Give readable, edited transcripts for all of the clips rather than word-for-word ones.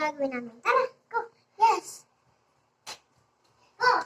gagawin namin. Tara, go. Yes. Go.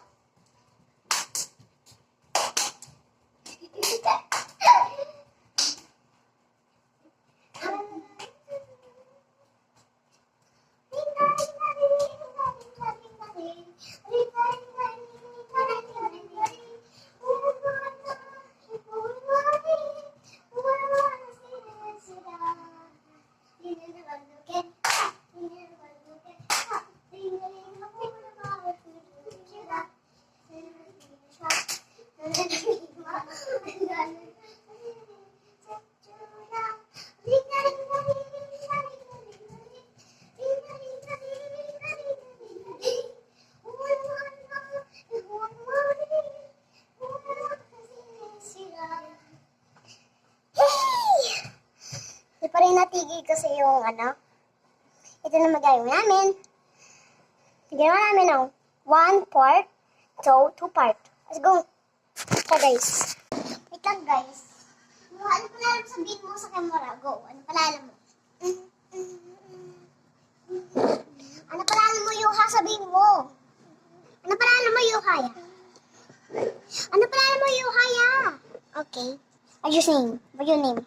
Di pa rin natigil kasi yung ano. Ito na magagawin namin. Ginawa namin ng 1 part, so 2 part. Let's go. So guys. Wait lang guys. Ano pala sabihin mo sa camera? Go. Ano pala alam mo? Ano pala alam mo, Yuha? Sabihin mo. Ano pala alam mo, Yuhaya? Ano pala alam mo, Yuhaya? Okay. What's your name? What's your name?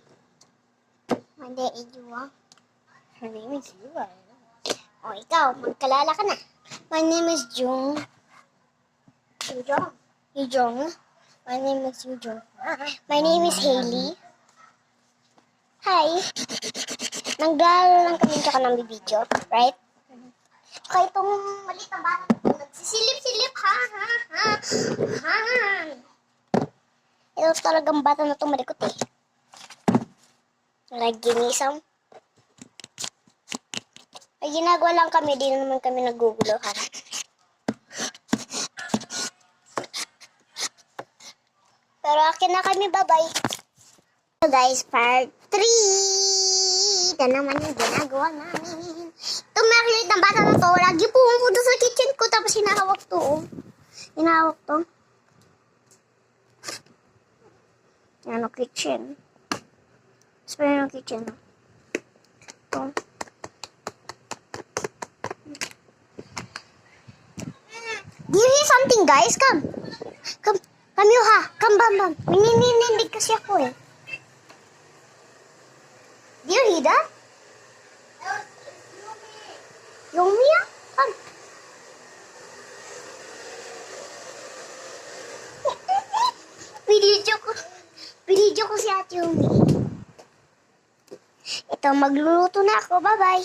My name is Yuha. Her name is Yuha. O, ikaw. Magkalala ka na. My name is Jung. Yujong. Yujong. My name is Yujong. My name is Hailey. Hi. Nanggal lang kami tsaka ng bibidyo, right? Kaya itong maliit na bata nagsisilip-silip, ha. Ito talagang bata na itong malikot eh. Naginisang. Ay, ginagawa lang kami, di naman kami naguguluhan. Pero akin na kami, bye-bye. So guys, part 3. Ito naman yung ginagawa namin. Itong maliit na bata na to, lagi pumunta sa kitchen ko, tapos hinahawak to. Hinahawak to. Yan o, kitchen. Spray ng kitchen. Ito. Do you hear something, guys? Come. Come, Yuha. Come, Bam. Ninindig kasi ako eh. Do you hear that? Yung Mia? Come. Binidyo ko si Ate Yumi. Ito, magluluto na ako. Bye-bye.